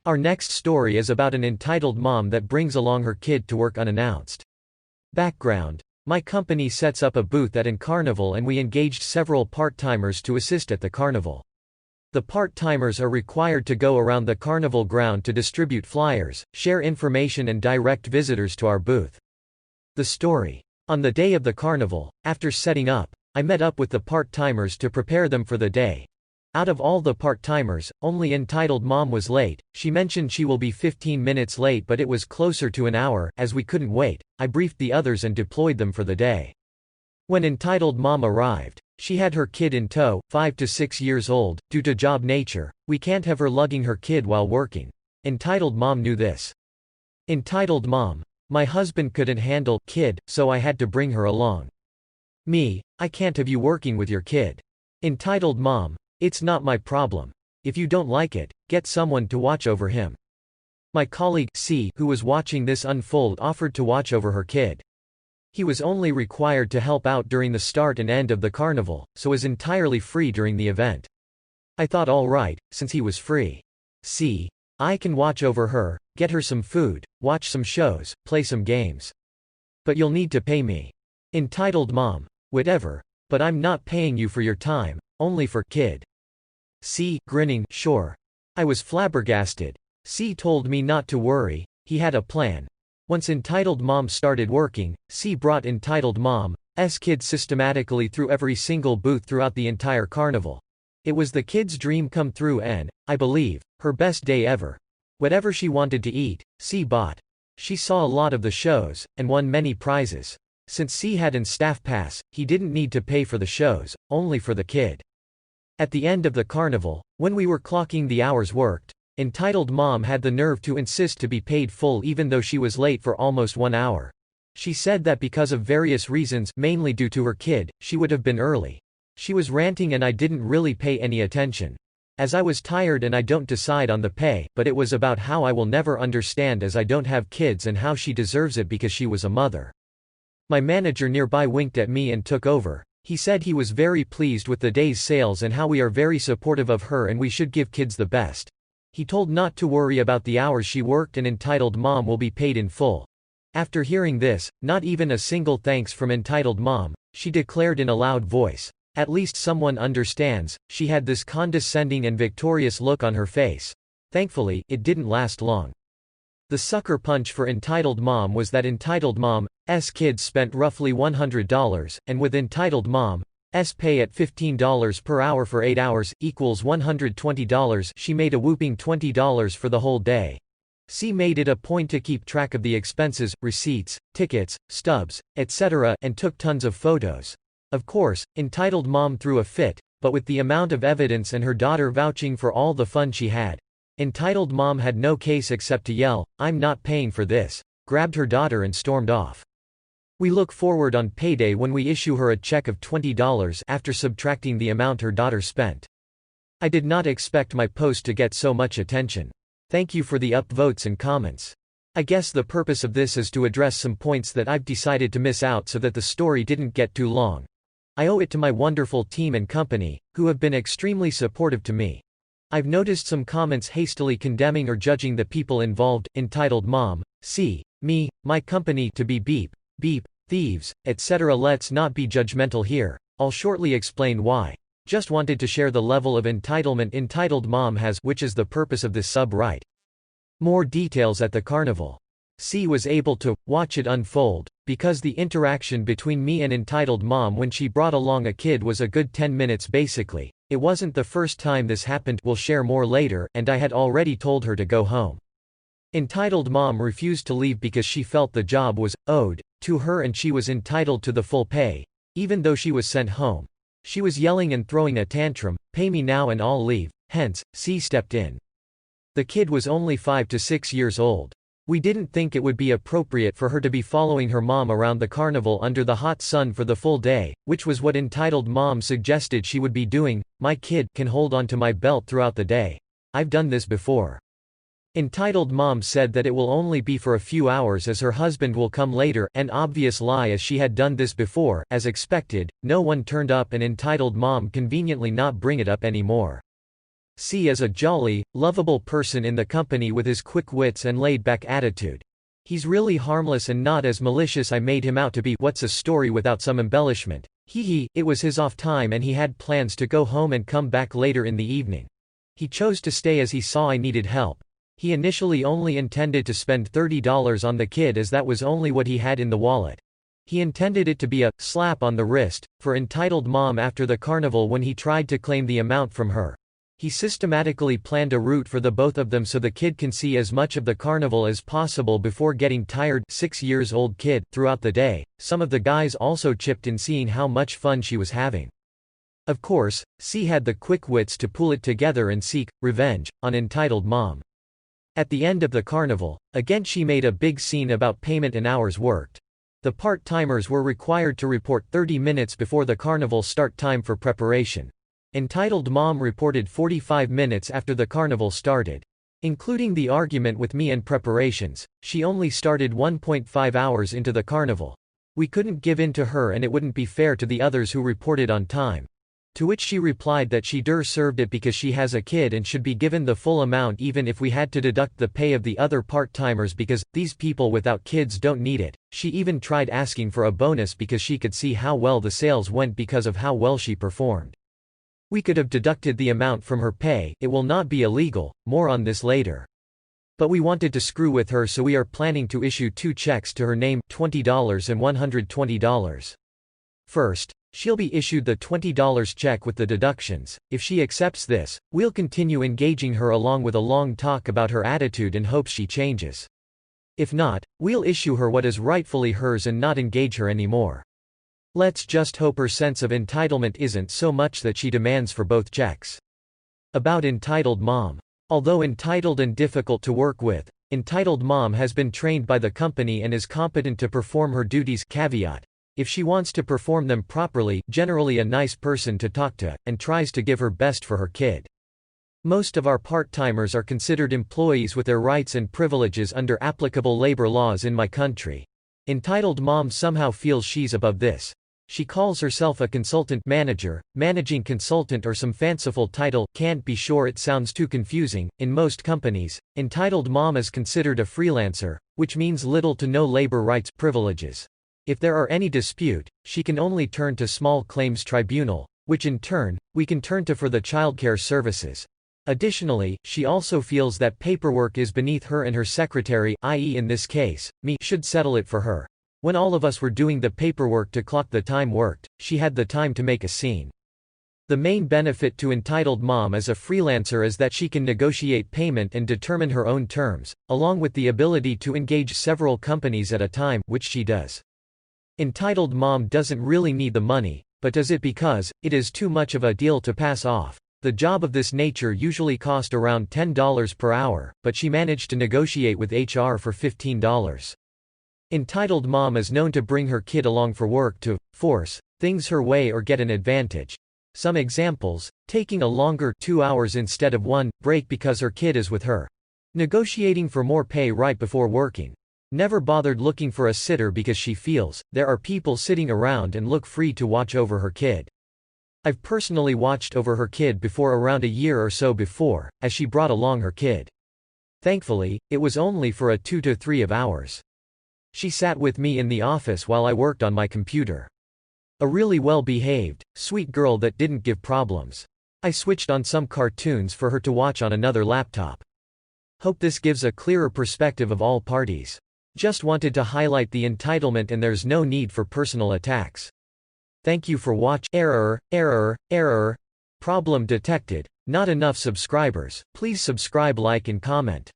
Our next story is about an entitled mom that brings along her kid to work unannounced. Background: my company sets up a booth at an carnival and we engaged several part-timers to assist at the carnival. The part-timers are required to go around the carnival ground to distribute flyers, share information and direct visitors to our booth. The story. On the day of the carnival, after setting up, I met up with the part-timers to prepare them for the day. Out of all the part-timers, only entitled mom was late. She mentioned she will be 15 minutes late, but it was closer to an hour. As we couldn't wait, I briefed the others and deployed them for the day. When entitled mom arrived, she had her kid in tow, 5 to 6 years old. Due to job nature, we can't have her lugging her kid while working. Entitled mom knew this. Entitled mom: my husband couldn't handle kid, so I had to bring her along. Me: I can't have you working with your kid. Entitled mom: it's not my problem. If you don't like it, get someone to watch over him. My colleague C, who was watching this unfold, offered to watch over her kid. He was only required to help out during the start and end of the carnival, so was entirely free during the event. I thought, all right, since he was free. C: I can watch over her, get her some food, watch some shows, play some games. But you'll need to pay me. Entitled mom: whatever, but I'm not paying you for your time, only for kid. C, grinning, sure. I was flabbergasted. C told me not to worry, he had a plan. Once entitled mom started working, C brought entitled mom's kid systematically through every single booth throughout the entire carnival. It was the kid's dream come true and, I believe, her best day ever. Whatever she wanted to eat, C bought. She saw a lot of the shows, and won many prizes. Since C had an staff pass, he didn't need to pay for the shows, only for the kid. At the end of the carnival, when we were clocking the hours worked, entitled mom had the nerve to insist to be paid full even though she was late for almost 1 hour. She said that because of various reasons, mainly due to her kid, she would have been early. She was ranting and I didn't really pay any attention, as I was tired and I don't decide on the pay, but it was about how I will never understand as I don't have kids and how she deserves it because she was a mother. My manager nearby winked at me and took over. He said he was very pleased with the day's sales and how we are very supportive of her and we should give kids the best. He told not to worry about the hours she worked and entitled mom will be paid in full. After hearing this, not even a single thanks from entitled mom, she declared in a loud voice. At least someone understands. She had this condescending and victorious look on her face. Thankfully, it didn't last long. The sucker punch for entitled mom was that entitled mom's kids spent roughly $100, and with entitled mom's pay at $15 per hour for 8 hours, equals $120, she made a whooping $20 for the whole day. C made it a point to keep track of the expenses, receipts, tickets, stubs, etc., and took tons of photos. Of course, entitled mom threw a fit, but with the amount of evidence and her daughter vouching for all the fun she had, entitled mom had no case except to yell, "I'm not paying for this," grabbed her daughter and stormed off. We look forward on payday when we issue her a check of $20 after subtracting the amount her daughter spent. I did not expect my post to get so much attention. Thank you for the upvotes and comments. I guess the purpose of this is to address some points that I've decided to miss out so that the story didn't get too long. I owe it to my wonderful team and company, who have been extremely supportive to me. I've noticed some comments hastily condemning or judging the people involved, entitled mom, C, me, my company to be beep, thieves, etc. Let's not be judgmental here. I'll shortly explain why. Just wanted to share the level of entitlement entitled mom has, which is the purpose of this sub right. More details at the carnival. C was able to watch it unfold, because the interaction between me and entitled mom when she brought along a kid was a good 10 minutes basically. It wasn't the first time this happened, we'll share more later, and I had already told her to go home. Entitled mom refused to leave because she felt the job was owed to her and she was entitled to the full pay, even though she was sent home. She was yelling and throwing a tantrum, "Pay me now and I'll leave," hence, C stepped in. The kid was only 5 to 6 years old. We didn't think it would be appropriate for her to be following her mom around the carnival under the hot sun for the full day, which was what entitled mom suggested she would be doing. "My kid can hold onto my belt throughout the day. I've done this before." Entitled mom said that it will only be for a few hours as her husband will come later, an obvious lie as she had done this before. As expected, no one turned up and entitled mom conveniently not bring it up anymore. C is a jolly, lovable person in the company with his quick wits and laid-back attitude. He's really harmless and not as malicious I made him out to be. What's a story without some embellishment? Hee, it was his off time and he had plans to go home and come back later in the evening. He chose to stay as he saw I needed help. He initially only intended to spend $30 on the kid as that was only what he had in the wallet. He intended it to be a slap on the wrist for entitled mom after the carnival when he tried to claim the amount from her. He systematically planned a route for the both of them so the kid can see as much of the carnival as possible before getting tired. 6-year-old kid. Throughout the day, some of the guys also chipped in seeing how much fun she was having. Of course, C had the quick wits to pull it together and seek revenge on entitled mom. At the end of the carnival, again she made a big scene about payment and hours worked. The part-timers were required to report 30 minutes before the carnival start time for preparation. Entitled mom reported 45 minutes after the carnival started. Including the argument with me and preparations, she only started 1.5 hours into the carnival. We couldn't give in to her and it wouldn't be fair to the others who reported on time. To which she replied that she served it because she has a kid and should be given the full amount even if we had to deduct the pay of the other part-timers because these people without kids don't need it. She even tried asking for a bonus because she could see how well the sales went because of how well she performed. We could have deducted the amount from her pay. It will not be illegal, more on this later. But we wanted to screw with her, so we are planning to issue 2 checks to her name, $20 and $120. First, she'll be issued the $20 check with the deductions. If she accepts this, we'll continue engaging her along with a long talk about her attitude in hopes she changes. If not, we'll issue her what is rightfully hers and not engage her anymore. Let's just hope her sense of entitlement isn't so much that she demands for both checks. About entitled mom. Although entitled and difficult to work with, entitled mom has been trained by the company and is competent to perform her duties. Caveat: if she wants to perform them properly, generally a nice person to talk to, and tries to give her best for her kid. Most of our part-timers are considered employees with their rights and privileges under applicable labor laws in my country. Entitled mom somehow feels she's above this. She calls herself a consultant manager, managing consultant, or some fanciful title. Can't be sure, it sounds too confusing. In most companies, entitled mom is considered a freelancer, which means little to no labor rights privileges. If there are any dispute, she can only turn to small claims tribunal, which in turn, we can turn to for the childcare services. Additionally, she also feels that paperwork is beneath her and her secretary, i.e. in this case, me, should settle it for her. When all of us were doing the paperwork to clock the time worked, she had the time to make a scene. The main benefit to entitled mom as a freelancer is that she can negotiate payment and determine her own terms, along with the ability to engage several companies at a time, which she does. Entitled mom doesn't really need the money, but does it because it is too much of a deal to pass off. The job of this nature usually cost around $10 per hour, but she managed to negotiate with HR for $15. Entitled mom is known to bring her kid along for work to force things her way or get an advantage. Some examples: taking a longer 2 hours instead of 1 break because her kid is with her. Negotiating for more pay right before working. Never bothered looking for a sitter because she feels there are people sitting around and look free to watch over her kid. I've personally watched over her kid before, around a year or so before, as she brought along her kid. Thankfully, it was only for a 2 to 3 hours. She sat with me in the office while I worked on my computer. A really well-behaved, sweet girl that didn't give problems. I switched on some cartoons for her to watch on another laptop. Hope this gives a clearer perspective of all parties. Just wanted to highlight the entitlement, and there's no need for personal attacks. Thank you for watching. Error. Problem detected. Not enough subscribers. Please subscribe, like and comment.